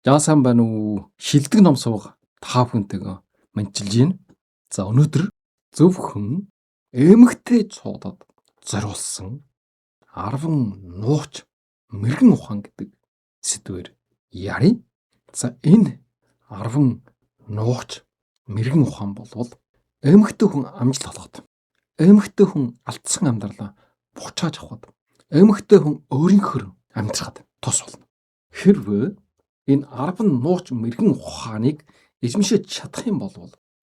Яасан байна уу? Шилдэг ном сууга та бүхэнтэйгээ манчилж байна. За өнөөдөр зөвхөн эмгтэй цуудад зориулсан 10 нууц мэрэгэн ухаан гэдэг сэдвээр ярив. За энэ 10 нууц мэрэгэн ухаан болвол эмгтэй хүн амжилт олоход, эмгтэй хүн алдсан амьдралаа буцааж авахд, эмгтэй хүн өөрийнхөө амьдрахад тус болно. Хэрвээ энэ 10 нууц мэрэгэн ухааныг эзэмшиж чадах юм бол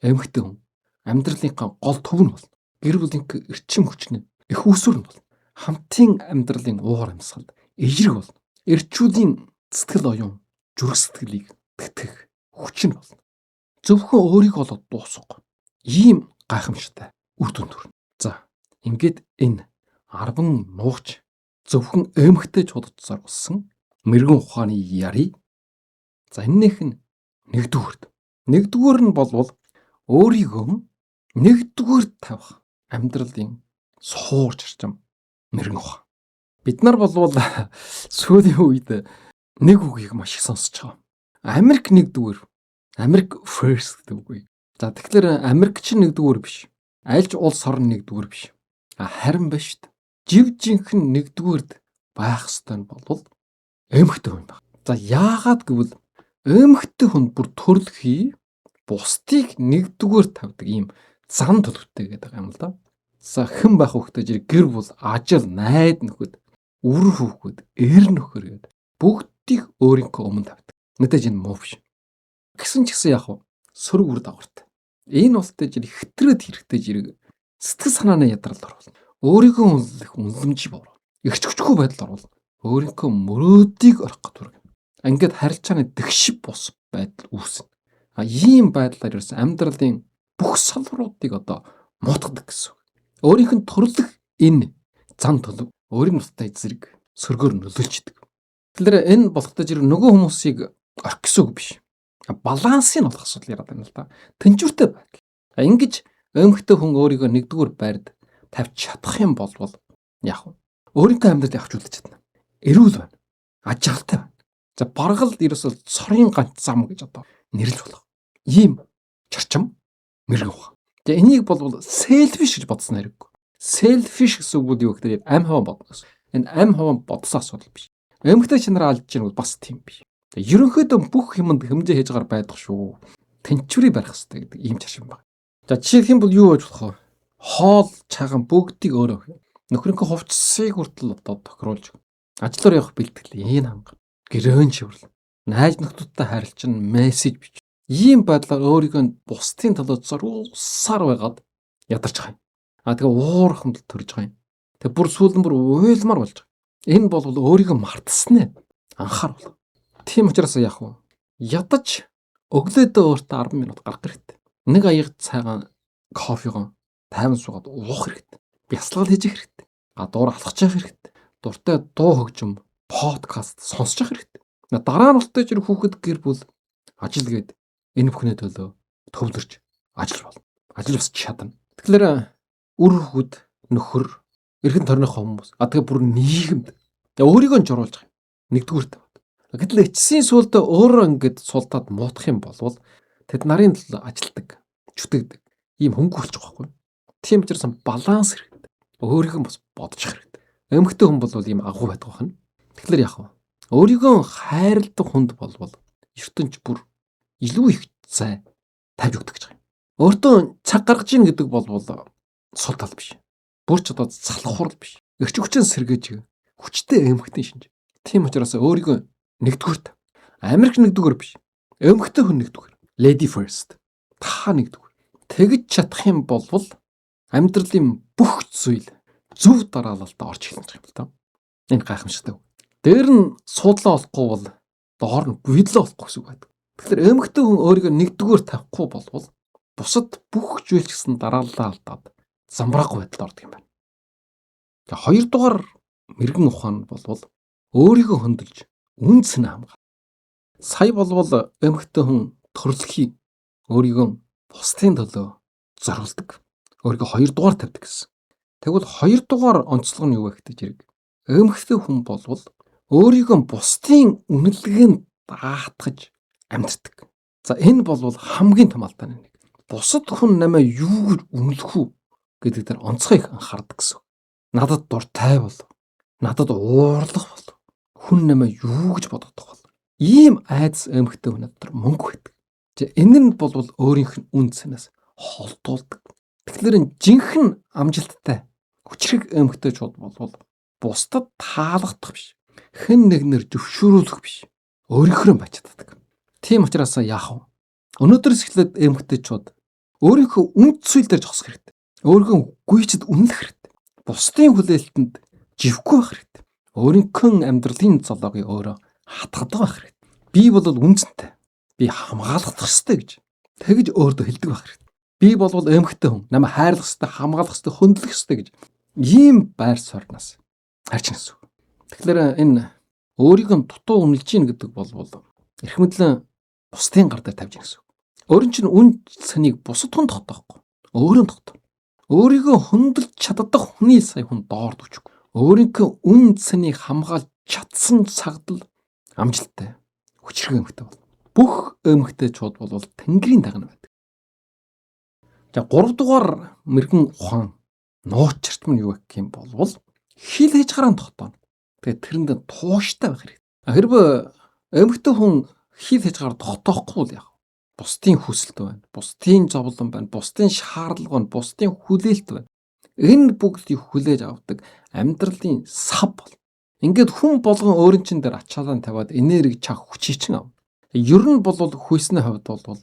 эмгтэй хүн амьдралынхаа гол төв нь болно. Гэр бүлийнхээ эрчим хүчний их усүр нь болно. Хамтын амьдралын уур амьсгалд эерэг болно. Эрчүүдийн сэтгэл оюун, зүрх сэтгэлийг тэтгэх хүч нь болно. Зөвхөн өөрийгөө л дуусах. Ийм гайхамшигтай үр дүн төрнө. За, ингээд энэ 10 нууц зөвхөн эмгтэй чудад зориулсан мэрэгэн ухааны ярий. За энэнийх нь нэгдүгээр нь болвол өөрийгөө нэгдүгээр тавих амьдралын суур зарчим мэрэгэн ухаан. Бид нар болвол сүүлийн үед нэг үгийг маш их сонсож байгаа. Америк нэгдүгээр, Америк first гэдэг үг. За тэгэхээр Америк ч нэгдүгээр биш. Аль ч улс орн нэгдүгээр биш. Харин биш шүү дээ. Жив жинхэнэ нэгдүгээрд байх ёстой нь болвол эмгтэй хүн байна. За яагаад гэвэл эмгтэй хүн бүр төрөлхий бусдыг нэгдүгээр тавьдаг ийм зан төлөвтэй гэдэг юм л да. За хэн байх хөхтэй жир гэр бүл, ажил, найд нөхөд, үр хүүхэд, эр нөхөр гэдэг бүгдийг өөрийнхөө өмнө тавьдаг. Мэдээж энэ муу биш. Гэсэн ч гэсэн яг сөрөг үр дагавартай. Энэ болтой жир хэтрээд хэрэгтэй жирэг сэтгэл санааны ядралд оруулна. Өөрийгөө үнэлэх үнэлэмж бовро. Игч хүчгүй байдал орвол өөрийнхөө мөрөөдийг орох гэдэг. Ингээд харилцааны тэгшив бус байдал үүснэ. Ийм байдлаар ерөөс амьдралын бүх салбаруудыг одоо муутгадаг гэсэн. Өөрийнх нь төрлөх энэ зан төлөв өөрийн нуттай зэрэг сөргөөр нөлөөлчдөг. Тэгэхээр энэ болохтой жир нөгөө хүмүүсийг орх гэсэн үг биш. Балансыг олох асуудал яриад байна л да. Тэнцвэртэй байдал. Ингэж эмгтэй хүн өөрийгөө нэгдүгээр байрд тавьж чадах юм бол яг өөрийнхөө амьдралыг авч үлдэж чадна. Эрүүл байна. Аж аргалтай байна. За баргал ерөөсөө цорын ганц зам гэж одоо нэрлэж болох. Ийм зарчим мэрэгэн ухаан. Тэгээ энийг бол selfish гэж бодсон хэрэггүй. Selfish гэсэн үг юу гэхээр ам хаваа бодно гэсэн. Энэ ам хаваа бодсон асуудал биш. Эмгтэй чанараа алдж ийн бол бас тийм биш. Ерөнхийдөө бүх юмд хэмжээ хийж гар байдаг шүү. Тэнцвэрийг барих хэрэгтэй гэдэг ийм зарчим байна. За жишээлх юм бол юу гэж болох вэ? Хоол, чаган бүгдийг өөрөө нөхрийнхөө хувцсыг хүртэл одоо тохируулж ажлаар явах бэлтгэл энэ хангах. Гэрэн шивэрлэн. Найз нөхдөдтэй харилцан мессеж бич. Ийм байдлаар өөрийгөө бусдын талаар зориулсаар байгаад ядарч байгаа юм. Тэгээ уурхамд төрж байгаа юм. Тэгээ бүр сүүлэн бүр уйлмар болж байгаа. Энэ бол өөрийгөө мартснаа анхааруул. Тийм учраас яах вэ? Ядаж өглөөдөө өөртөө 10 минут гарах хэрэгтэй. Нэг аяг цайгаан кофегоо тайван суугаад уух хэрэгтэй. Бясалгал хийж хэрэгтэй. Гадуур алхаж явах хэрэгтэй. Дуртай дуу хөгжим, подкаст сонсож явах хэрэгтэй. Дараа нь болтой жир хүүхэд гэр бүл ажил гээд энэ бүхний төлөө төвлөрч ажил болно. Ажил бас чадна. Тэгэхээр үр хүүхэд, нөхөр, эргэн тойрныхоо хүмүүс, тэгээ бүр нийгэмд өөрийгөө нь журуулж байгаа юм. Нэгдүгээр тавь. Гэтэл эцсийн сүлдө өөрөө ингэж сулдаад муутах юм бол тэд нарын төлөө ажилдаг, чүтгдэг. Ийм хөнгө болчих واخгүй. Тийм учраас баланс хэрэгтэй. Өөрийгөө бас бодож хэрэгтэй. Эмгтэй хүн бол ийм агуу байдаг байна. Тэгэхээр яах вэ? Өөрийгөө хайрладаг хүнд болвол ертөнц бүр илүү их зай тавьж өгдөг гэж байгаа юм. Өөртөө цаг гаргаж ийн гэдэг бол сул тал биш. Бүр ч одоо залхуурл биш. Эрч хүчэн сэргээж хүчтэй эмгтэй шинж. Тийм учраас өөрийгөө нэгдүгээр. Америк нэгдүгээр биш. Эмгтэй хүн нэгдүгээр. Lady first. Та нэгдүгээр. Тэгж чадах юм бол амьдралын бүх зүйл зөв дараалалд орж эхэлж байгаа юм л та. Энэ гайхамшигтай. Дээр нь суудлаа олохгүй бол доор нь гүйдлээ олохгүй гэсэн үг байдаг. Тэгэхээр эмгтэй хүн өөрийгөө нэгдүгээр тавихгүй болвол бусад бүх зүйл ч гэсэн дараалалаа алдаад замбраахгүй байдалд ордог юм байна. Тэгээ хоёрдугаар мэрэгэн ухаан болвол өөрийгөө хөндлөж үнцэн хамгаалах. Сая болвол эмгтэй хүн төрлөхийн өөрийгөө бусдын төлөө зориулдаг. Өөрийгөө хоёрдугаар тавьдаг гэсэн. Тэгвэл хоёрдугаар онцлог нь юу вэ гэдэг зэрэг эмгтэй хүн болвол өөрийгөө бусдын үнэлгээнд даатгаж амьддаг. За энэ бол хамгийн том алдааны нэг. Бусад хүн намайг юу гэж үнэлэх үү гэдэг дээр онцгой их анхаардаг гэсэн. Надад дуртай болов. Надад уурлах болов. Хүн намайг юу гэж бодох бол. Ийм айдас эмхтэй хүн дотор мөнгө байдаг. Энэ нь бол өөрийнх нь үн цэнээс холдуулдаг. Тэгэхээр жинхэнэ амжилттай хүчрэг эмхтэйчүүд бол бусдад таалагдах биш. Хэн нэгнэр зөвшөөрүүлэх биш. Өөрийнхөө бачдаг. Тийм учраас яах вэ? Өнөөдрөөс эхлээд эмхтэйчүүд өөрийнхөө үнд зүйл дээр зогсох хэрэгтэй. Өөрийнхөө гүйцэд үнэлэх хэрэгтэй. Бусдын хүлээлтэнд живхгүй байх хэрэгтэй. Өөрийнхөө амьдралын золоогыг өөрөө хатгадаг байх хэрэгтэй. Би бол үнцэнтэй. Би хамгаалах ёстой гэж тэгж өөртөө хэлдэг байх хэрэгтэй. Би бол эмхтэй хүн. Намайг хайрлах ёстой, хамгаалах ёстой, хөндлөх ёстой гэж ийм байр сууриас харж гисэн. Тэгэхээр энэ өөрийгөө дутуу үнэлж гин гэдэг бол эрх мэдлэн бусдын гар дээр тавьж гисэн. Өөрийн чинь үн цэнийг бусад хүн тогтоохгүй. Өөрөө тогтоо. Өөрийгөө хөндлөж чаддаг хүний сая хүн доорд үчиг. Өөрийнхөө үн цэнийг хамгаалж чадсан цагт амжилттай хүчрэг эмхтэй бол. Бүх эмхтэйчүүд бол Тэнгэрийн дагна байдаг. За 3 дугаар мэрэгэн ухаан нуучирт нь юу гэх юм бол хил хийж гараан тогтооно. Тэгээд тэрэнд тууштай байх хэрэгтэй. Хэрвээ эмхтэй хүн хил хийж гараа тогтоохгүй бол яах вэ? Бусдын хүсэлт байна. Бусдын зовлон байна. Бусдын шаардлага байна. Бусдын хүлээлт байна. Энэ бүгдийг хүлээж авдаг амьдралын сав бол. Ингээд хүн болгон өөрийн чин дээр ачаалан тавиад энерги чаг хүчичин ав. Ер нь бол хүйсний хувьд бол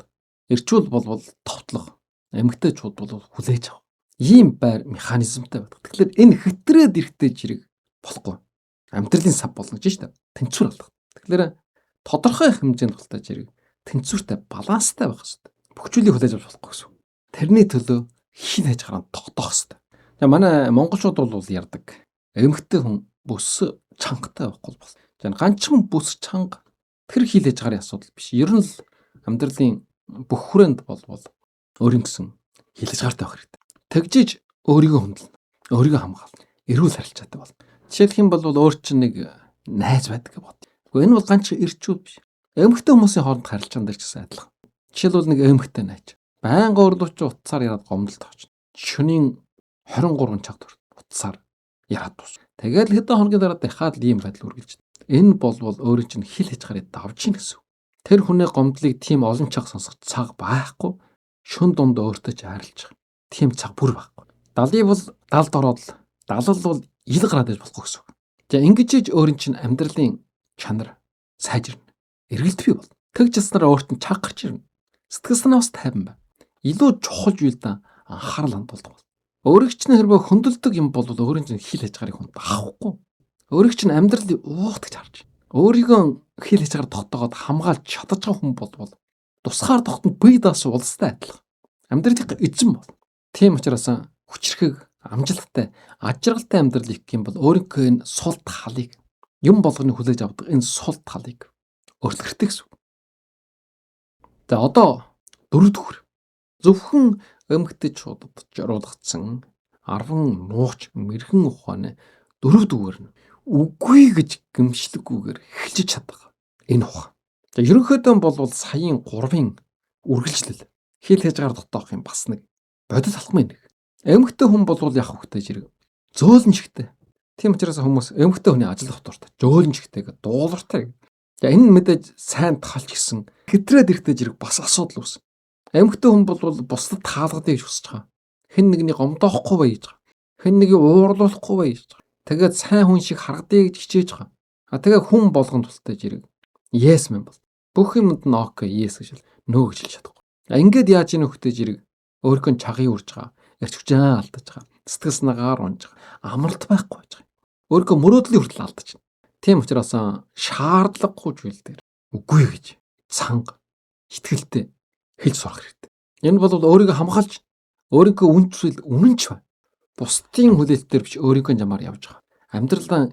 эрчүүл бол товтлох. Эмгтээчүүд бол хүлээж ав. Ийм байр механизмтай байдаг. Тэгэхээр энэ хэтрээд ирэхтэй жирэг болохгүй. Амьдралын сав болно гэж шүү дээ. Тэнцвэр алдах. Тэгэхээр тодорхой хэмжээнд тултай жирэг тэнцвэртэй баланстай байх хэрэгтэй. Бүх зүйлийг хүлээж авч болохгүй гэсэн. Тэрний төлөө хин хийж гараа тогтоох хэрэгтэй. За манай монголчууд бол ярьдаг. Эмгтэй хүн бүс чангатай байхгүй бол. За ганчхан бүс чанга тэр хил хийж гараа асуудал биш. Ер нь л амьдралын бүх хүрээнд бол өөрийн гэсэн хил хийж гартай байх хэрэгтэй. Тэгжиж өөрийгөө хөндлөн. Өөрийгөө хамгаална. Эрүүл харилцаатай бол. Жишээлх юм бол өөр чинь нэг найз байдаг гэж бод. Гэхдээ энэ бол ганцхан эрчүүд биш. Эмгтэй хүмүүсийн хооронд харилцаан дээр ч гэсэн адилхан. Жишээлбэл нэг эмгтэй найз. Байнга өрлөвч утсаар яриад гомдолт авч. Шөнийн 23 цаг утсаар яриад дуус. Тэгэл хэдэн хоногийн дараа дахиад ийм байдал үргэлж. Энэ бол өөрийн чинь хил хийж гараад давж ийн гэсэн. Тэр хүний гомдлыг тийм олон цаг сонсох цаг байхгүй. Шүн дунд өөртөө ч харилцах. Тийм цаг бүр байхгүй. Далий бол далд ороод далал бол ил гараад иж болохгүй гэсэн. За ингэж иж өөрийн чинь амьдралын чанар сайжирна. Эргэлт бий бол. Тэг жаснараа өөрт нь чаг гарч ирнэ. Сэтгэл санаас тайван байна. Илүү чухал зүйлдээ анхаарал хандуулдаг бол. Өөрийг чинь хэрвээ хөндлөдөг юм бол өөрийн чинь хил хийж гарыг хүнд авахгүй. Өөрийг чинь амьдралыг уутгаж харж. Өөрийгөө хил хийж гараар тогтоогоод хамгаалж чадаж байгаа хүн бол тусгаар тогтонд бие даасан улстай адилхан. Амьдралын эзэн бол. Тийм учраас хүчрхэг, амжилттай, ажиргалтай амьдрал их юм бол өөрийнхөө энэ сул талыг юм болгоны хүлээж авдаг энэ сул талыг өөрчлөлттэй гэсэн. За одоо 4 дэх зөвхөн эмгтэйчүүдэд зориулгдсан 10 нууч мэрэгэн ухааны 4 дүгээр нь үгүй гэж гэмшлэггүйгээр эхэлж чаддаг. Энэ ухаан. За ерөнхийдөө бол саяын 3-ын үргэлжлэл хил хийж гар дотоох юм бас нэг бодит алхмын нэг. Эмгтэй хүн бол яах вөхтэй жирэг зөөлнжигтэй. Тийм учраас хүмүүс эмгтэй хүний ажил дуртай, зөөлнжигтэй гэдэг дуулууртай. За энэ мэдээж сайн талч гисэн хэтрээд ирэхтэй жирэг бас асуудал үүсэн. Эмгтэй хүн бол бусдад таалгадыг хүсэж байгаа. Хэн нэгний гомдоохгүй байж байгаа. Хэн нэгийг уурлуулахгүй байж байгаа. Тэгээд сайн хүн шиг харагдъя гэж хичээж байгаа. Тэгээд хүн болгон тултай жирэг yes мэн бол. Бүх юмд нь окей yes гэж нөө гэж хэлж чадахгүй. Ингээд яаж ийн хөхтэй жирэг өөрхөн чагийн үрж байгаа. Ярьч хүчээ алдаж байгаа. Сэтгэл санаагаар унж байгаа. Амралт байхгүй байж байгаа. Өөрхөн мөрөөдлийн хүртэл алдаж байна. Тийм учраас шаардлагагүй зүйл дээр үгүй гэж цанга итгэлтэй хэлж сурах хэрэгтэй. Энэ бол өөрийгөө хамгаалж өөрийнхөө үн цэл үнэнч байна. Бусдын хүлээлтээр биш өөрийнхөө замаар явж байгаа. Амьдралаа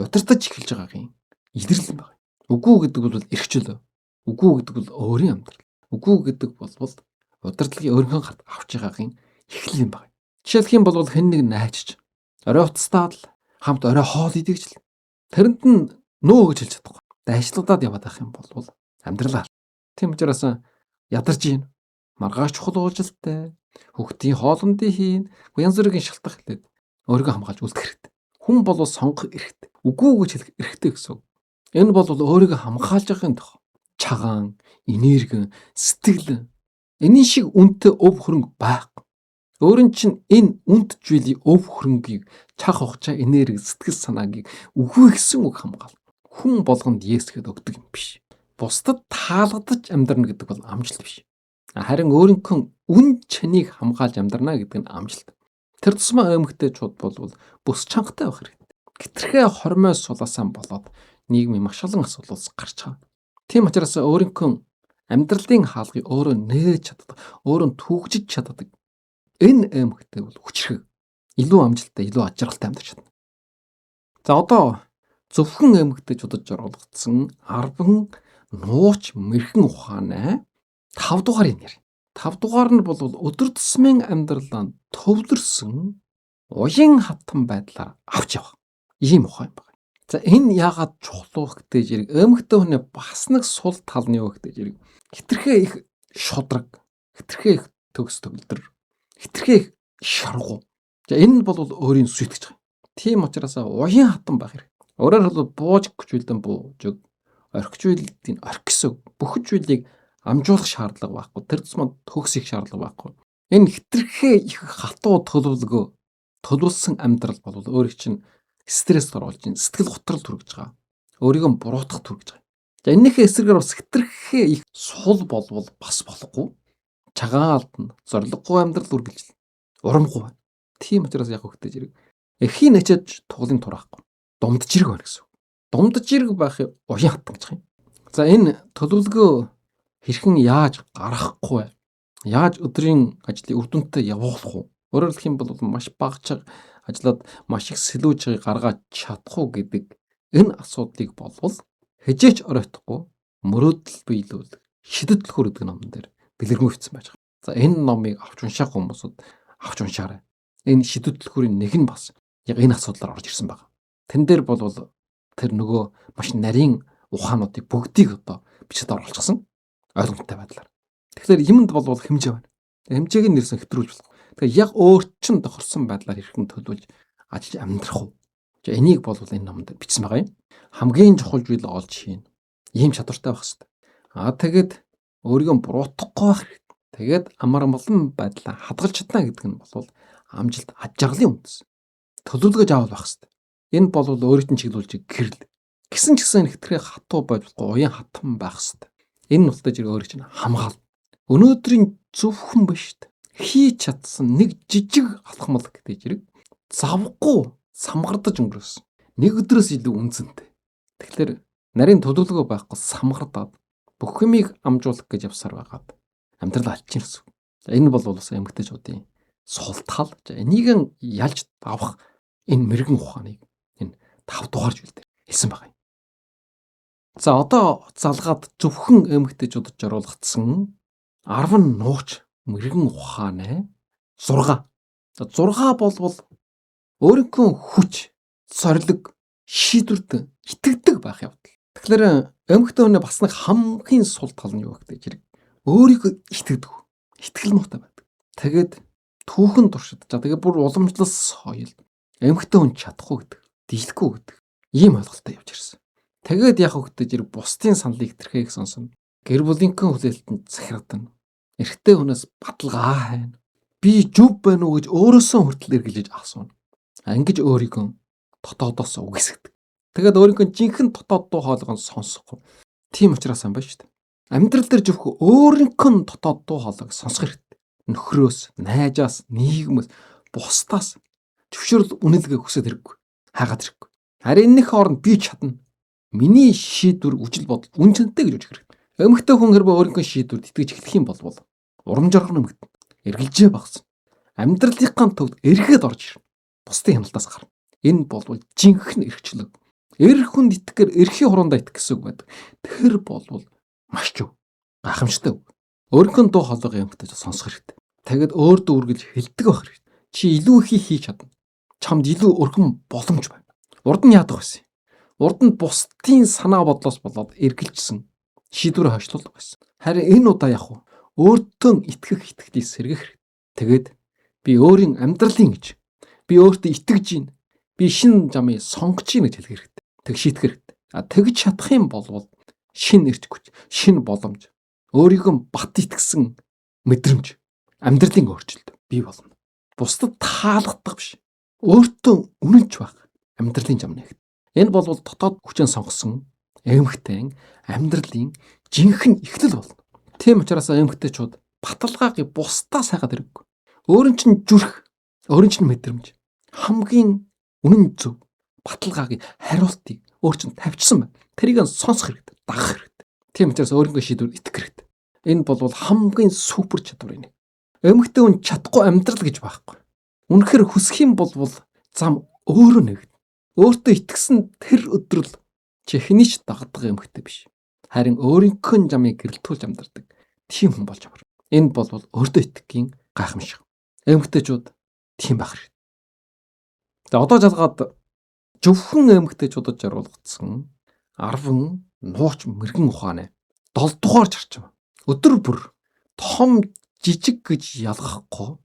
удирдах эхэлж байгаагийн илэрлэн байна. Үгүй гэдэг бол эрхчлөө. Үгүй гэдэг бол өөрийн амьдрал. Үгүй гэдэг бол удирдлагын өөрийнхөө гарт авч байгаагийн эхлэл юм байна. Жишээлх юм бол хэн нэг найзч орой утастаад л хамт орой хоол идэгч л тэрэнд нь нөө гэж хэлж чадахгүй. Дайшлагадаад яваад байх юм бол амьдралаа. Тийм учраас ядарч ийн. Маргааш чухал уулзалтай. Хүүхдийн хоолндын хийн. Янз бүрийн шалтгаан хэлээд өөрийгөө хамгаалж үлдэх хэрэгтэй. Хүн бол сонгох хэрэгтэй. Үгүй гэж хэлэх хэрэгтэй гэсэн үг. Энэ бол өөрийгөө хамгаалж байгаагийн тухай. Чагаан, энерги, сэтгэл энэ шиг үнэтэй өв хөрөнгө байхгүй. Өөрийн чинь энэ үнэт зүйлийн өв хөрөнгийг чах хугацаа энерги сэтгэл санаагийг үгүй гэсэн үг хамгаал. Хүн болгонд Есүсгээд өгдөг юм биш. Бусдад таалагдаж амьдрна гэдэг бол амжилт биш. Харин өөрийнхөө үн чаныг хамгаалж амьдрна гэдэг нь амжилт. Тэр тусмаа эмэгтэйчүүд бол бүс чангатай байх хэрэгтэй. Хитрхээ хормой сулаасан болоод нийгмийн маш олон асуудал гарч байгаа. Тийм учраас өөрийнхөө амьдралын хаалгыг өөрөө нээж чаддаг, өөрөө түгжиж чаддаг. Энэ эмэгтэй бол хүчрэг, илүү амжилттай, илүү аж аргалтай амьдарч чадна. За одоо зөвхөн эмэгтэйчүүдэд зориулагдсан 10 нууч мэрхэн ухаанаа 5 дугаарыг нэр. 5 дугаар нь бол өдөр тусмын амьдралаа төвлөрсөн уян хатан байдлаар авч явах. Ийм ухаан байна. За энэ яагаад чухал вэ гэдэг зэрэг эмэгтэй хүний бас нэг сул тал нь юу гэдэг зэрэг хитрхээ их шудраг, хитрхээ их төгс төгөлдөр, хитрхээ их шаргуу. За энэ нь бол өөрийн сүйтгэж байгаа. Тийм учраас уян хатан байх хэрэг. Өөрөөр хэлбэл бууж хүчүүлдэн буужиг, орхиж үйлдийн орхисон бүх зүйлийг амжуулах шаардлага байхгүй. Тэр тусмаа төгсөх шаардлага байхгүй. Энэ хитрхээ их хатуу төлөвлөсөн амьдрал бол өөрийг чинь стресс оруулж, сэтгэл готрол төрөж байгаа. Өөрийгөө буруутгах төрөж байгаа. За энэхээ эсрэгээр бас хитрхээ их сул болвол бас болохгүй. Чагаан алдна, зориггүй амьдрал үргэлжлэнэ. Урамгүй байна. Тийм учраас яг хөхтэй зэрэг эхийн нэчэж туглын тураахгүй. Думд жирэг байна гэсэн. Думд жирэг байхыг уян хатан гэж байгаа юм. За энэ төлөвлөгөө хэрхэн яаж гаргахгүй вэ? Яаж өдрийн ажлыг үр дүнтэй явуулах вэ? Өөрөөр хэлэх юм бол маш багч ажлаад маш их сэлүүжийг гаргаж чадах уу гэдэг энэ асуудлыг болвол хижээч оройтхгүй мөрөөдөл биелүүлэх шидэтлөхөр гэдэг номон дээр бэлэрмөвцсөн байж байгаа. За энэ номыг авч уншаах хүмүүсд авч уншаарай. Энэ шидэтлөхөрийн нэг нь бас яг энэ асуудлаар орж ирсэн байна. Тэн дээр бол тэр нөгөө маш нарийн ухаануудыг бүгдийг одоо бичиж оруулчихсан ойлгомжтой байдлаар. Тэгэхээр юмд бол хэмжээ байна. Хэмжээг нь нэрсэн хэтрүүлж болох. Тэгэхээр яг өөрчлөн тохирсон байдлаар хэрхэн төлөвлөж ажиллаж амьдрах уу? За энийг бол энэ номонд бичсэн байгаа юм. Хамгийн чухал зүйл олж хийн. Ийм чадвартай байх хэрэгтэй. Тэгээд өөрийгөө буруутгахгүй байх хэрэгтэй. Тэгээд амар амгалан байдлаа хадгалж чадна гэдэг нь бол амжилт аж аргалын үндэс. Төлөвлөгөөж авах хэрэгтэй. Энэ бол өөрийн чинь чиглүүлж гэрэл. Гэсэн ч гэсэн хитрхээ хатуу байж болохгүй уян хатан байх хэрэгтэй. Энэ нь ултай зэрэг өөрийг чинь хамгаал. Өнөөдрийн зөвхөн биш шүү дээ. Хийж чадсан нэг жижиг алхмал гэдэг зэрэг завгүй самгардаж өнгөрөөсөн. Нэг өдрөөс илүү үнцэнтэй. Тэгэхээр нарийн төлөвлөгөө байхгүй самгардаад бүх юмыг амжуулах гэж явсаар байгаад амьдрал алчин гэсэн. За энэ бол бас эмгтээчүүдийн сул тал. За энийг ялж авах энэ мэрэгэн ухааныг энэ 5 дугаар зүйлдер хэлсэн байгаа юм. За одоо залгаад зөвхөн эмгтээчүүдэд зориулагдсан 10 нууч мэрэгэн ухаанаа 6. За 6 болвол өөрийнхөө хүч, зориг, шийдвэрт итгэдэг байх явдал. Тэгэхээр эмгтээ хүний бас нэг хамгийн сул тал нь юу гэдэг хэрэг өөрийгөө итгэдэг. Итгэл муутай байдаг. Тэгээд түүхэн туршид. За тэгээд бүр уламжлал соёл. Эмгтээ хүн чадахгүй гэдэг. Дийлэхгүй гэдэг. Ийм ойлголттой явж ирсэн. Тэгээд яг хөвгтэй зэрэг бусдын саналыг хэтэрхээ их сонсно. Гэр бүлийнхээ хүлээлтэнд захирагдана. Эрэгтэй хүнээс баталгаа хайна. Би зүв байна уу гэж өөрөөсөө хүртэл эргэлж асууна. Ангиж өөрийгөө дотоодоос үгүйсгдэг. Тэгээд өөрийнхөө жинхэнэ дотоод дуу хоолойгоо сонсохгүй. Тийм учраас юм байна шүү дээ. Амьдрал дээр зөвхөн өөрийнхөө дотоод дуу хоолойг сонсох хэрэгтэй. Нөхрөөс, найзаас, нийгмээс, бусдаас төвшөрл үнэлгээ хүсэж хэрэггүй. Хаагаад хэрэггүй. Харин энэний хооронд би чадна. Миний шийдвэр үжил бодол үнцэнтэй гэж үзэх хэрэгтэй. Эмэгтэй хүн хэрвээ өөрийнхөө шийдвэрт итгэж эхлэх юм бол урам жаргал нэмэгдэнэ. Эргэлжээ багасна. Амьдралынхаа төвд эргээд орж ирнэ. Бусдын хяналтаас гарна. Энэ бол жинхэнэ эрхчлэг. Эрх хүнд итгэхээр эрхийн хуруундаа итгэх гэсэн үг байдаг. Тэр бол маш зөв. Гайхамшигтай үг. Өөрийнхөө дуу хоолойгоо эмэгтэй сонсох хэрэгтэй. Тэгээд өөртөө үргэлж хэлдэг байх хэрэгтэй. Чи илүү их хийж чадна. Чамд илүү өргөн боломж байна. Урд нь яадаг байсан юм. Урд нь бусдын санаа бодлоос болоод эргэлжсэн. шийдвэрээ хойшлуулдаг байсан. Харин энэ удаа яг өөртөө итгэх итгэлийг сэргэх хэрэгтэй. Тэгээд би өөрийн амьдралын гэж би өөртөө итгэж гин. Би шинэ замыг сонгож гин гэж хэлэх хэрэгтэй. Тэг шийтгэх хэрэгтэй. Тэгж чадах юм бол шинэ эрч хүч, шинэ боломж, өөрийгөө бат итгэсэн мэдрэмж, амьдралын өөрчлөлт бий болно. Бусдад таалагддаг биш. Өөртөө үнэнч байх амьдралын зам нэгт. Энэ бол дотоод хүчээр сонгосон эмхтэн амьдралын жинхэнэ эхлэл болно. Тийм учраас эмхтэйчүүд баталгааг бусдаа сайгаад хэрэггүй. Өөрийн чинь зүрх, өөрийн чинь мэдрэмж хамгийн үнэн зөв баталгааг хариултыг өөр чинь тавьчихсан байна. Тэрийг сонсох хэрэгтэй, дагах хэрэгтэй. Тийм учраас өөрийнхөө шийдвэр итгэх хэрэгтэй. Энэ бол хамгийн супер чадвар юм. Эмхтэй хүн чадахгүй амьдрал гэж байхгүй. Үнэхээр хүсэх юм бол зам өөрөө нэгдэ. Өөртөө итгэсэн тэр өдрөл чи хэнийч дагдаг эмхтэй биш. Харин өөрийнхөө замыг гэрэлтүүлж амьдардаг тийм хүн болж авах. Энэ бол өөртөө итгэхийн гайхамшиг. Эмхтэйчүүд тийм байх хэрэгтэй. За одоо жалгаад зөвхөн эмхтэйчүүдэд зориулагдсан 10 нууч мэрэгэн ухааны 7 дугаар зарчим. Өдөр бүр том жижиг гэж ялгахгүй,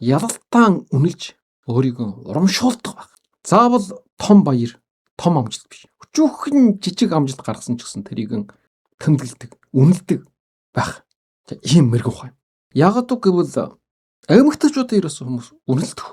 ялалтаан үнэлж өөрийгөө урамшуулдаг байх. Заавал том баяр, том амжилт биш. Өчүүхэн жижиг амжилт гаргасан ч гэсэн тэрийг тэмдэглэдэг, үнэлдэг байх. Ийм мэрэгэн ухаан. Яагаад гэвэл эмэгтэйчүүдийн ерөөсөн хүмүүс үнэлдэг.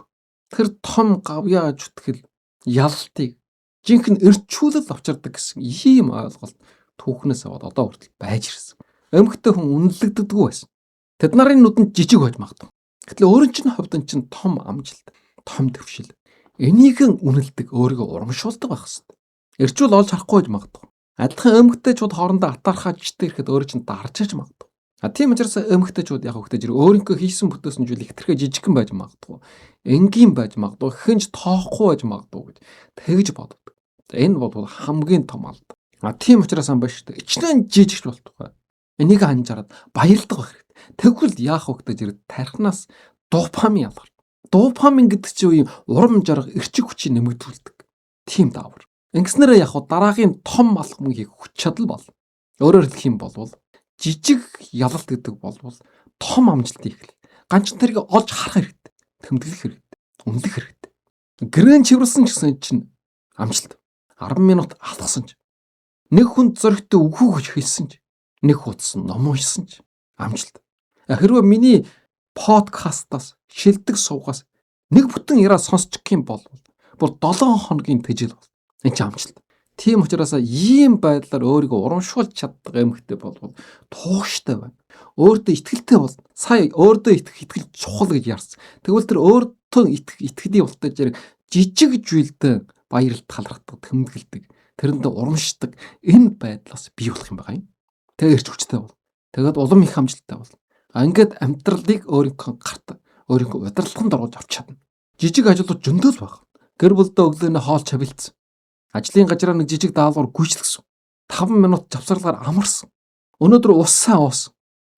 Тэр том гавьяа зүтгэл ялалтыг жинхэнэ эрчүүлэл авчирдаг гэсэн ийм ойлголт түүхнээс аваад одоо хүртэл байж ирсэн. Эмэгтэй хүн үнэлэгддэггүй байсан. Тэд нарын нүдэнд жижиг байж магадгүй. Гэтэл өөрийн чинь хувьд чинь том амжилт, том төвшил. Энийг үнэлдэг, өөрийгөө урамшуулдаг байх хэвээр. Эрчүүл олж харахгүй байж магадгүй. Адилхан эмэгтэйчүүд хоорондоо атаархаажтэй ирэхэд өөрөө чинь дарж иж магадгүй. Тийм учраас эмэгтэйчүүд яг хөвгтэй зэрэг өөрийнхөө хийсэн бүтээсэн зүйл их тэрхэ жижигхэн байж магадгүй. Энгийн байж магадгүй, хинж тоохгүй байж магадгүй гэж тэгж боддог. Энэ бол хамгийн том алдаа. Тийм учраас байна шүү дээ. Ичнэн жижигч болтугай. Энийг анжаараад баярлдаг байх хэрэгтэй. Тэгвэл яах вэ гэдэг зэрэг тархинаас допамин ялгар. Допамин гэдэг чинь урам жаргал, эрчиг хүчийг нэмэгдүүлдэг. Тийм даавар. Ингэснээр яг дараагийн том алхам хийх хүч чадал болно. Өөрөөр хэлэх юм бол жижиг ялалт гэдэг бол том амжилтын эхлэл. Ганц тэрийг олж харах хэрэгтэй. Тэмдэглэх хэрэгтэй. Үнэлэх хэрэгтэй. Гэрэн чивэрсэн ч гэсэн чинь амжилт. 10 минут алхсан ч. Нэг хүнд зөрөгтэй үгүй гэж хэлсэн ч. Нэг хуудас ном уншсан ч амжилт. Хэрвээ миний подкастаас шилдэг сувгаас нэг бүтэн яраа сонсчих юм бол бүр 7 хоногийн тэжээл бол. Энэ ч амжилт. Тийм учраас ийм байдлаар өөрийгөө урамшуулж чаддаг эмэгтэй бол тууштай байна. Өөртөө итгэлтэй бол. Сая өөртөө итгэл чухал гэж ярьсан. Тэгвэл тэр өөртөө итгэлийн ултай зэрэг жижиг зүйлдээ баярлалт талархдаг, тэмдэглэдэг, тэрэндээ урамшдаг энэ байдлаас бий болох юм байна. Тэгээ эрч хүчтэй бол. Тэгээд улам их амжилттай бол. Ингээд амьдралыг өөрийнхөө гарт, өөрийнхөө удирдлаганд оруулж авч чадна. Жижиг ажлууд зөндөл баг. Гэр бүлдээ өглөөний хоол чавилсан. Ажлын газараа нэг жижиг даалгавар гүйцэтгсэн. 5 минут завсарлагаар амарсан. Өнөөдөр уссаа уусан.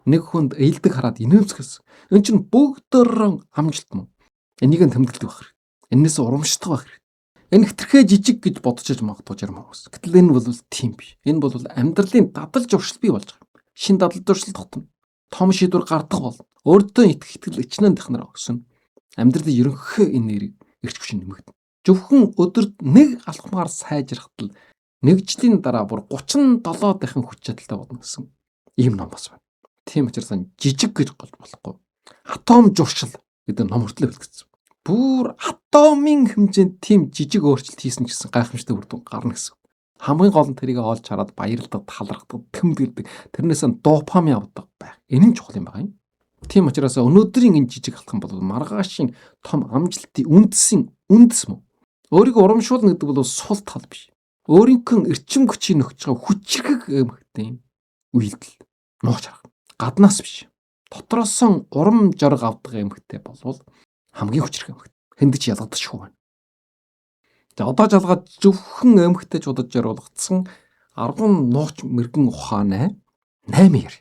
Нэг хүнд ээлдэг хараад инээмсэхсэн. Энэ чинь бүгдөө амжилт мөн. Энийг нь тэмдэглэдэг байх хэрэгтэй. Энээс урамшдаг байх хэрэгтэй. Энэ хэтэрхээ жижиг гэж бодож иж магадгүй жирам хүмүүс. Гэтэл энэ бол тийм биш. Энэ бол амьдралын дадал зуршил бий болж байгаа. Шин дадал зуршил тогтно. Том шийдвэр гардаг бол. Өөртөө итгэл ичнэн дахнаар өгсөн. Амьдралын ерөнхий энэ нэрийг эрч хүч нэмэгдэнэ. Зөвхөн өдөрт нэг алхмаар сайжрахтал нэг жилийн дараа бүр 37 дахин хүч чадалтай болно гэсэн ийм ном бас байна. Тийм учраас жижиг гэж голж болохгүй. Атом зуршил гэдэг ном хүртэл хэлсэн. Бүр атомын хэмжээнд тийм жижиг өөрчлөлт хийсэн гэсэн гайхамшигтай үр дүн гарна гэсэн. Хамгийн гол нь тэрийг олж хараад баярлдаг, талархдаг, тэмдэглэдэг, тэрнээс допамин авдаг байх. Энэ нь чухал юм байна. Тийм учраас өнөөдрийн энэ жижиг алхам бол маргаашийн том амжилтын үндэс мөн. Өөрийгөө урамшуулна гэдэг бол сул тал биш. Өөрийнхөө эрчим хүчийг нөхж байгаа хүчрхэг эмхтэй үйлдэл нууж харах. Гаднаас биш. Дотроос нь урам жарга авдаг эмхтэй болвол хамгийн хүчрхэг эмхтэй. Хэнд ч ялгадчихгүй байна. За одоо жалгаад зөвхөн эмхтэй чудад зориулгдсан 10 нууч мэрэгэн ухааны 8 яар.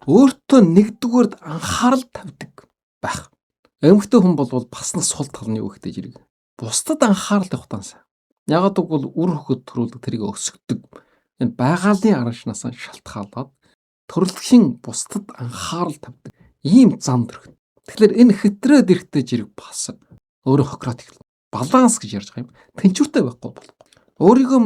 Өөртөө нэгдүгээрд анхаарал тавьдаг байх. Эмхтэй хүн бол бас нэг сул тал нь юу гэхтэй зэрэг. Бусдад анхаарал тавих тань сайн. Ягаад гэвэл үр хөхөд төрүүлдэг тэрийг өсгдөг. энэ байгалийн арга шнаас шалтгаалаад төрөлхийн бусдад анхаарал тавьдаг ийм зам төрөх. Тэгэхээр энэ хэтрээд эрэхтэй жирэг бас өөрөө хокрот эхэлнэ. Баланс гэж ярьж байгаа юм. Тэнцвэртэй байхгүй болох. Өөрийгөө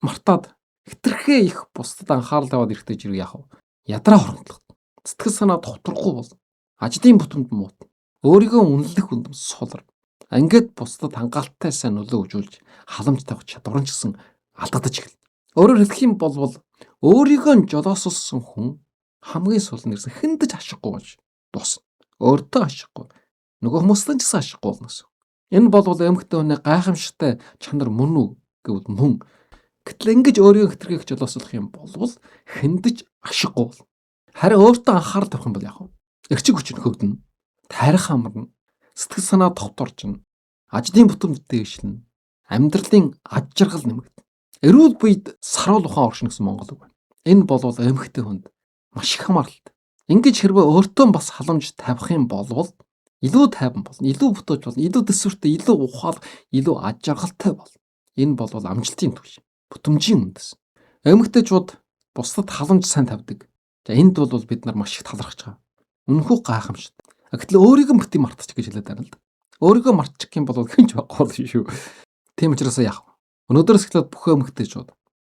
мартаад хэтэрхээ их бусдад анхаарал тавиад эрэхтэй жирэг яах вэ? Ядраа хоромтлох. Сэтгэл санаа докторгүй бол ажлын бүтэмд муутна. Өөрийгөө үнэлэх үндэм сулар. Ингээд бусдад хангалттай сайн нөлөө үзүүлж халамж тавих чадвар нь ч гэсэн алдагдаж эхэлнэ. Өөрөөр хэлэх юм бол өөрийгөө жолоосолсон хүн хамгийн сул нэрсэн хэндэж ашиггүй болж дуусна. Өөртөө ашиггүй. Нөгөө хүмүүстэн ч гэсэн ашиггүй болно гэсэн. Энэ бол эмэгтэй хүний гайхамшигтай чанар мөн үү гэвэл мөн. Гэтэл ингэж өөрийгөө хэтэрхийх жолоосолох юм бол хэндэж ашиггүй болно. Харин өөртөө анхаарал тавих юм бол яах вэ? Эрчиг хүч нь хөгдөнө. Тарих амарна. Сэтгэл санаа тогтворчно. Ажлын бүтэмд дээшлэнэ. Амьдралын аж жаргал нэмэгдэнэ. Эрүүл биед саруул ухаан оршин гэсэн монгол үг байна. Энэ бол эмэгтэй хүнд маш их хамааралтай. Ингэж хэрвээ өөртөө бас халамж тавих юм бол илүү тайван болно, илүү бүтээж болно, илүү төсвөртэй, илүү ухаалаг, илүү аж жаргалтай болно. Энэ бол амжилтын түвш. Бүтэмжийн үндэс. Эмэгтэйчүүд бусдад халамж сайн тавьдаг. За энд бол бид нар маш их талархаж байгаа. Үнэхүү гайхамшигт. Гэтэл өөрийгөө бити мартчих гэж хэлээд байна л да. Өөрийгөө мартчих юм бол хинч байхгүй шүү. Тийм учраас яах вэ? Өнөөдрөөс эхлээд бүх эмэгтэйчүүд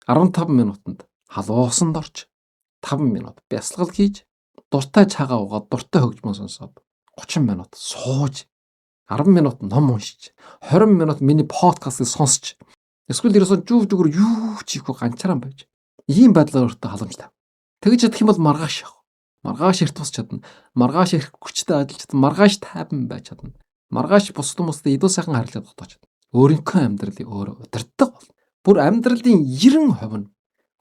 15 минутанд халуусанд орж 5 минут бясалгал хийж дуртай чагаа уугаад дуртай хөгжмөн сонсоод 30 минут сууж 10 минут ном уншиж 20 минут миний подкастыг сонсч эсвэл ерөөсөө жүгээр юу ч хийхгүй ганцаараа байж ийм байдлаар өөртөө халамж тав. Тэгж чадах юм бол маргааш явах. Маргааш эрт тус чадна. Маргааш эрх хүчтэй ажиллаж чадна. Маргааш тайван байж чадна. Маргааш бусад хүмүүстэй илүү сайхан харилцаад тогтоож чадна. Өөрийнхөө амьдралыг өөрөө удирдах бол бүр амьдралын 90% нь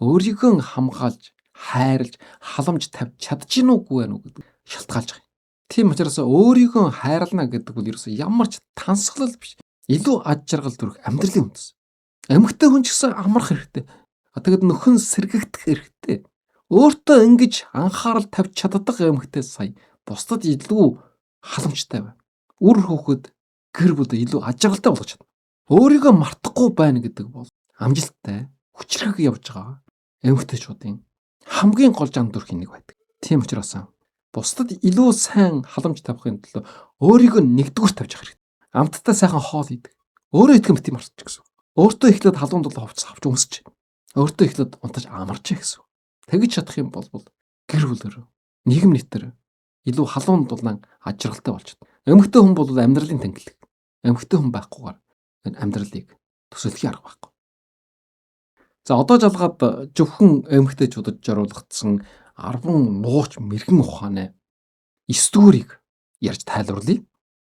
өөрийгөө хамгаалж, хайрлж, халамж тавьж чадчихна уугүй байна уу гэдэг шалтгаалж байгаа юм. Тийм учраас өөрийгөө хайрлана гэдэг бол ерөөсөө ямар ч тансаглал биш. Илүү аж жаргал төрөх амьдралын үндэс. Эмэгтэй хүн ч гэсэн амрах хэрэгтэй. Тэгэд нөхөн сэргэгдэх хэрэгтэй. Өөртөө ингэж анхаарал тавьж чаддаг эмэгтэй сая бусдад илүү халамжтай байна. Үр хөвгөд гэр бүл илүү аж жаргалтай болгож чадна. Өөрийгөө мартахгүй байна гэдэг бол амжилттай хүчрэг явж байгаа эмэгтэйчүүдийн хамгийн гол зан дүрхийн нэг байдаг. Тийм учраас бусдад илүү сайн халамж тавихын төлөө өөрийгөө нэгдүгээр тавьж явах хэрэгтэй. Амттай сайхан хоол идэх. Өөрөө итгэм бити марч гэсэн. Өөртөө ихлээд халуун дулаан хувцас авч өмсч. Өөртөө ихлээд унтаж амарч гэсэн. Тэгж чадах юм бол гэр бүлээр нийгэм нийтээр илүү халуун дулаан аж жаргалтай болж чадна. Эмэгтэй хүн бол амьдралын тэнглэг. Эмэгтэй хүн байхгүйгээр энэ амьдралыг төсөөлөх арга байхгүй. За одоо жалгаад зөвхөн эмэгтэйчүүдэд зориулагдсан 10 нууч мэрэгэн ухааны 9 дүгээрийг ярьж тайлбарлая.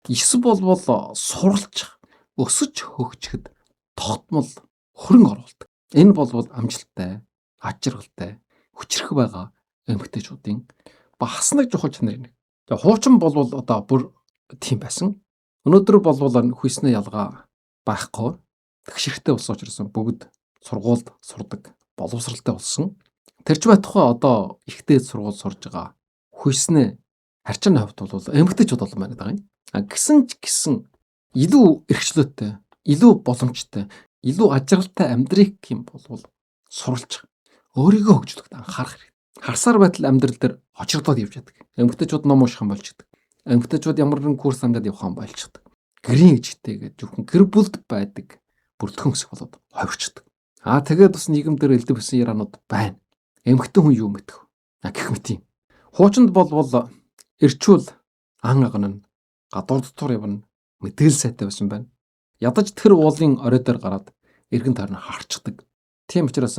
9 бол суралж, өсөж хөгжихэд тогтмол хөрөнгө оруулдаг. Энэ бол амжилттай, аж жаргалтай, хүчрэх байгаа эмэгтэйчүүдийн бас нэг чухал чанар нэг. За хуучин бол одоо бүр тийм байсан. Өнөөдөр бол хүйснээ ялгаа байхгүй. Тэгшэрхтэй болсон учраас бүгд сургуульд сурдаг, боловсралтай болсон. Тэрч байтугай одоо ихтэй сургууль сурж байгаа хүйснээ харчин хувьд бол эмэгтэйчүүд болон байна даа. Гэсэн ч гэсэн илүү эрхчлөөтэй, илүү боломжтой, илүү аж жаргалтай амьдрах юм бол суралж өөрийгөө хөгжүүлэхэд анхаарах хэрэгтэй. Харсаар байтал амьдрал дээр очирдоод явж яадаг. Эмэгтэйчүүд ном унших юм болчихдаг. Эмэгтэйчүүд ямар нэгэн курс амжаад явах юм болчихдаг. Гэрийн ижигтэйгээ зөвхөн гэр бүлд байдаг бүртгэн өсөх болоод ховигчдаг. Тэгээд бас нийгэм дээр элдв гэсэн ярианууд байна. Эмэгтэй хүн юу мэдэх вэ? Гэх мэт юм. Хуучинд бол эрчүүл ан агна, гадуур дотор явна, мэдээл сайтай байсан байна. Ядаж тэр уулын орой дээр гараад эргэн тойрон харчдаг. Тийм учраас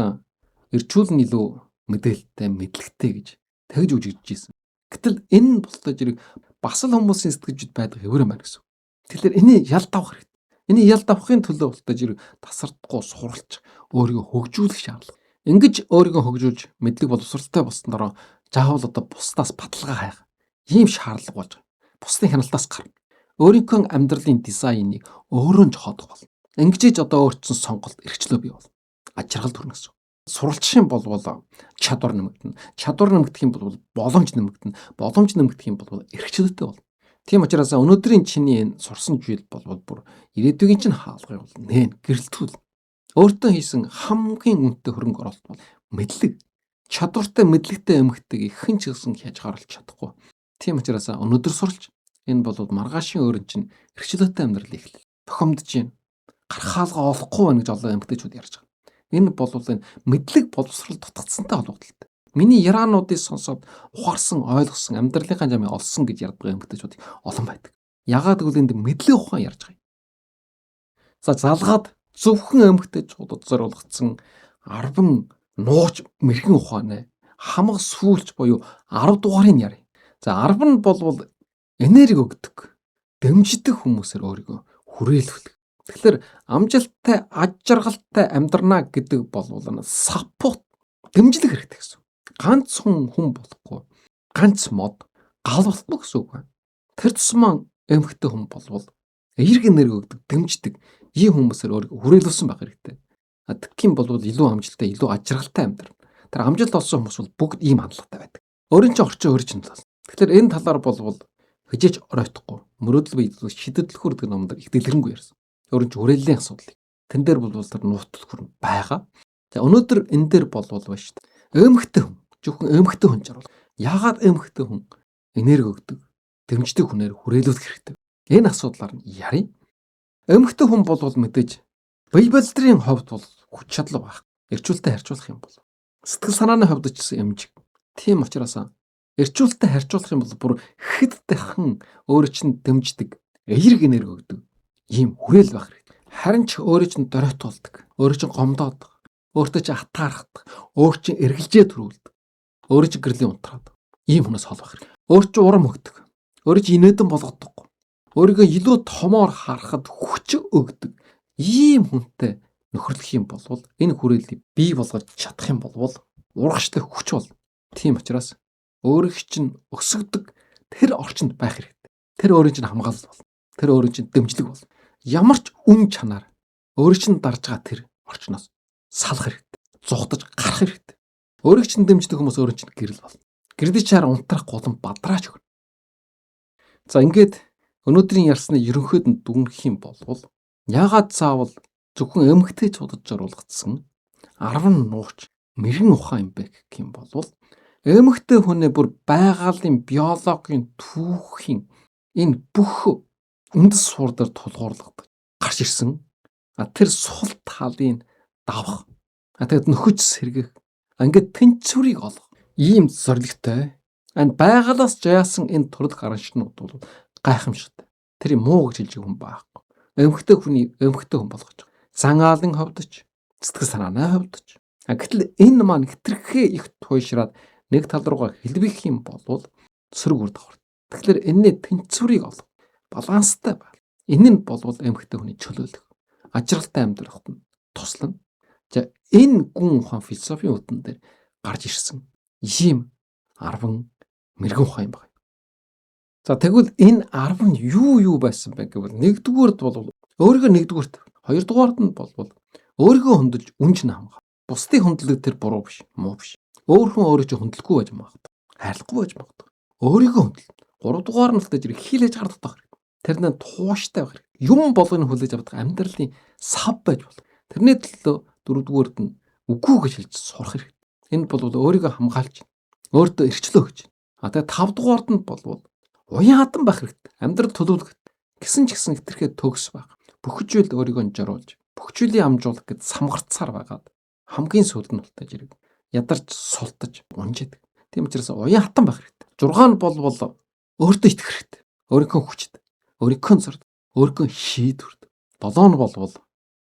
эрчүүл нь илүү мэдээлэлтэй, мэдлэгтэй гэж тэгж үжигдэж ийсэн. Гэтэл энэ болтой зэрэг бас л хүмүүсийн сэтгэж байдаг хэвээр байна гэсэн. Тэгэхээр энийг ялд авах хэрэгтэй. Энийг ялд авахын төлөө болтой зэрэг тасардахгүй суралж өөрийгөө хөгжүүлэх шаардлага. Ингэж өөрийгөө хөгжүүлж мэдлэг боловсралтай болсноороо заавал одоо бусдаас баталгаа хайх ийм шаардлага болж байгаа. Бусдын хяналтаас гарна. Өөрийнхөө амьдралын дизайныг өөрөө нь жохоодох болно. Ингэж одоо өөрчлөн сонголт эрхчлөө бий болно. Аж жаргал төрнө гэсэн. Суралцах юм бол чадвар нэмэгдэнэ. Чадвар нэмэгдэх юм бол боломж нэмэгдэнэ. Боломж нэмэгдэх юм бол эрхчлөөтэй болно. Тийм учраас өнөөдрийн чиний энэ сурсан зүйл бол бүр ирээдүйн чинь хаалгыг бол нээн гэрэлтүүл. Өөртөө хийсэн хамгийн үнэтэй хөрөнгө оруулалт бол мэдлэг. Чадвартай мэдлэгтэй эмэгтэйг хэн ч гэсэн хязгаарлаж чадахгүй. Тийм учраас өнөөдөр сурч энэ бол маргаашийн өрн чинь эрхчлөөтэй амьдрал эхлэл. Тохиомдож байна. Гархаалгаа олохгүй байна гэж олон эмэгтэйчүүд ярьж байгаа. Энэ бол энэ мэдлэг боловсрал дутагдсантай холбогдолтой. Миний яриануудыг сонсоод ухаарсан, ойлгосон, амьдралынхаа жамыг олсон гэж ярьдаг эмэгтэйчүүд олон байдаг. Ягаад гэвэл энд мэдлэг ухаан ярьж байгаа юм. За залгаад зөвхөн эмэгтэйчүүдэд зориулгдсан 10 нууч мэрхэн ухааны хамаг сүүлч буюу 10 дугаарыг ярив. За 10 нь болвол энерги өгдөг, дэмждэг хүмүүсээр өөрийгөө хүрээлүүлэх. Тэгэхээр амжилттай, аж жаргалтай амьдрнаа гэдэг болвол саппорт, дэмжлэг хэрэгтэй гэсэн. Ганцхан хүн болохгүй, ганц мод гал болохгүй гэсэн үг байна. Тэр тусмаа эмэгтэй хүн болвол эерэг энерги өгдөг, дэмждэг ийм хүмүүсээр өөрийгөө хүрээлүүлсэн байх хэрэгтэй. Тэгхийн болвол илүү амжилттай, илүү аж жаргалтай амьдрна. Тэр амжилт олсон хүмүүс бол бүгд ийм хандлагатай байдаг. Өөрийн чинь орчин өөрийн чинь тал. Тэгэхээр энэ талаар болвол хижээж оройтхгүй. Мөрөөдөл бий шидэтлөхүр гэдэг номдэр их дэлгэрэнгүй ярьсан. Өөрийн чинь хүрээллийн асуудлыг. Тэн дээр болвол тэр нууцлөхүр байгаа. За өнөөдөр энэ дээр болвол байна шүү дээ. Эмэгтэй хүн, зөвхөн эмэгтэй хүн жаргал. Яагаад эмэгтэй хүн энерги өгдөг, дэмждэг хүнээр хүрээлүүлэх хэрэгтэй. Энэ асуудлаар нь ярив. Эмэгтэй хүн болвол мэдээж Библиэдрийн хувьд бол хүч чадал байх. Эрчүүлэлтэд харьцуулах юм бол сэтгэл санааны хувьд ч гэсэн эмжиг. Тийм учраас эрчүүлэлтэд харьцуулах юм бол бүр хэд дахин өөрөө чинь дэмждэг, эерэг энерги өгдөг ийм хүрээл байх хэрэгтэй. Харин ч өөрөө чинь доройтуулдаг, өөрөө чинь гомдоодог, өөртөө чинь атаархдаг, өөр чинь эргэлзээ төрүүлдэг, өөрөө чинь гэрлийн унтраад ийм хүнээс хол байх хэрэгтэй. Өөр чинь урам өгдөг, өөрөө чинь инээдэн болгодог, өөрийгөө илүү томоор харахад хүч өгдөг ийм хүнтэй нөхөрлөх юм бол энэ хүрээлийг бий болгож чадах юм бол урагштай хүч бол. Тийм учраас өөрийг чинь өсгөдөг тэр орчинд байх хэрэгтэй. Тэр өөрийн чинь хамгаалал бол. Тэр өөрийн чинь дэмжлэг бол. Ямар ч үн чанаар өөрийг чинь дарж байгаа тэр орчноос салах хэрэгтэй. Зугтаж гарах хэрэгтэй. Өөрийг чинь дэмждэг хүмүүс өөрийн чинь гэрэл бол. Гэрлийн чаар унтрах голон бадраач өгнө. За ингээд өнөөдрийн ярьсны ерөнхийд нь дүгнэх юм бол яагаад заавал зөвхөн эмэгтэйчүүдэд зориулгдсан 10 нууч мэрэгэн ухаан юм бэ гэх юм бол эмэгтэй хүнээ бүр байгалийн, биологийн, түүхийн энэ бүх үндэс суурь дээр тулгуурлагдаж гарч ирсэн. Тэр сул талын давах. Тэгээд нөхөж сэргэх. Ингээд тэнцвэрийг олох. Ийм зорилготой. Байгалаас жаасан энэ төрөлх араншнууд бол гайхамшигтай. Тэр муу гэж хэлж хүн байхгүй. Эмэгтэй хүн болгож байгаа. Санаалын хувьд ч, сэтгэл санааны хувьд ч. Гэтэл энэ маань хитрхээ их туйшраад нэг тал руугаа хэлбэх юм бол сөрөг үр дагавар. Тэгэхээр энэний тэнцвэрийг олох, баланстай байх. Энэ нь болвол эмэгтэй хүний чөлөөлөх, ажралтай амьдрахад нь туслана. За энэ гүн ухаан философийн үтэн дээр гарч ирсэн ийм 10 мэрэгэн ухаан юм байна. За тэгвэл энэ 10 нь юу байсан бэ гэвэл нэгдүгээрт бол өөрийгөө нэгдүгээрт, хоёрдугаарт нь бол өөрийгөө хөндлөж үнж нь хамгаалах. Бусдыг хөндлөг тэр буруу биш, муу биш. Өөр хүн өөрөө ч хөндлөхгүй байж магадгүй, хайрлахгүй байж магадгүй. Өөрийгөө хөндлөл. Гуравдугаар нь л дэж хилээж гардах хэрэгтэй. Тэр нь тууштай байх хэрэгтэй. Юм болгоно хүлээж авдаг амьдралын сав байж болох. Тэрний төлөө дөрөвдүгээрт нь үгүй гэж хэлж сурах хэрэгтэй. Энэ бол өөрийгөө хамгаалж, өөртөө эрчлөө гэж. Тэгээ тавдугаарт нь бол уян хатан байх хэрэгтэй. Амьдрал төлөвлөх гэсэн ч гэсэн хитрхээ төгс байх. Бүхжүүл өөрийгөө жаруулж, бүхжүүлийн амжуулах гэд самгарцаар байгаад хамгийн сүүлд нь болтой зэрэг ядарч султаж унжиад. Тийм учраас уян хатан байх хэрэгтэй. 6 нь бол өөртөө итгэх хэрэгтэй. Өөрийнхөө хүчтэй, өөрийнхөө зорд, өөрийнхөө шийдвэрт. 7 нь бол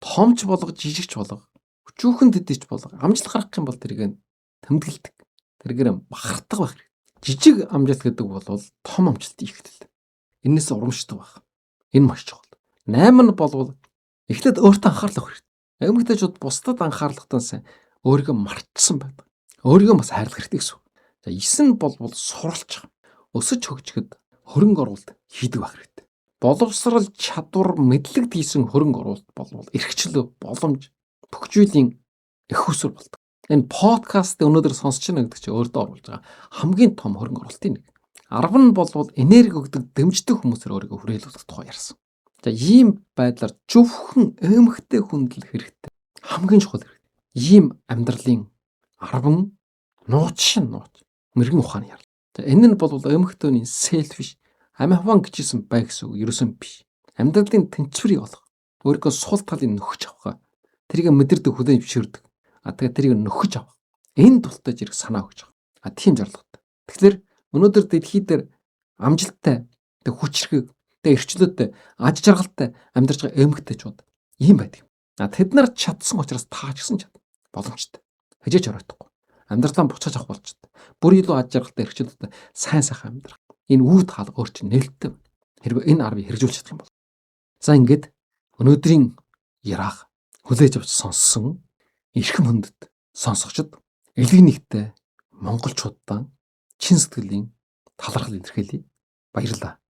томч болго, жижигч болго, өчүүхэн төдийч болго амжилт гаргах юм бол тэрийг тэмдэглэдэг. Тэргээр бахархдаг байх хэрэгтэй. Жижиг амжилт гэдэг бол том амжилт ихтэл. Энээс урамшдаг байх. Энэ маш чухал. 8 нь бол эхлээд өөртөө анхаарлах хэрэгтэй. Эмэгтэйчүүд бусдад анхаарлахтан сайн өөрийгөө мартсан байдаг. Өөрийгөө бас хайрлах хэрэгтэй гэсэн. За 9 нь бол суралцах, өсөж хөгжихэд хөрөнгө оруулалт хийдэг байх хэрэгтэй. Боловсрал, чадвар, мэдлэг хийсэн хөрөнгө оруулалт бол эрхчлөө, боломж, бүхжүүлийн их усүр болдог. Энэ подкаст өнөөдөр сонсож байна гэдэг чинь өөртөө оруулж байгаа хамгийн том хөрөнгө оруулалтын нэг. 10 нь бол энерги өгдөг, дэмждэг хүмүүсээр өөрийгөө хүрээлүүлэх тухай ярьсан. За ийм байдлаар зөвхөн эмэгтэй хүндэл хэрэгтэй. Хамгийн чухал хэрэгтэй. Ийм амьдралын арван нууц мэрэгэн ухааны ярил. За энэ нь бол эмэгтэйний selfish амин гэжсэн бай гэсэн үг ерөөсөн биш. Амьдралын тэнцвэрийг олох, өөрийнхөө сул талыг нөхөж авах, тэрийг мэдэрдэг хүлээн зөвшөөрдөг. Тэгээд тэрийг нөхөж авах. Энэ тултай зэрэг санаа өгч байгаа. Тийм зорилготой. Тэгэхээр өнөөдөр дэлхий дээр амжилттай, хүчрхэг, эрхчлөөтэй, аж жаргалтай амьдарч байгаа эмэгтэйчүүд ийм байдаг. Тэд нар чадсан учраас та ч гэсэн чад. Боломжтой. Хажиж оройтхгүй. Амьдралаа буцааж авах болж байна. Бүр илүү аж жаргалтай эрхчлөөтэй сайн сайхан амьдрах. Энэ үе таалга өөр чинь нээлттэй. Хэрвээ энэ арвыг хэрэгжүүлж чадах юм бол. За ингээд өнөөдрийн яраах хүлээж авч сонссон эрхэм хүндэт сонсогчд элэг нэгтэй монголчуудаа чин сэтгэлийн талархал илэрхийлье. Баярлалаа.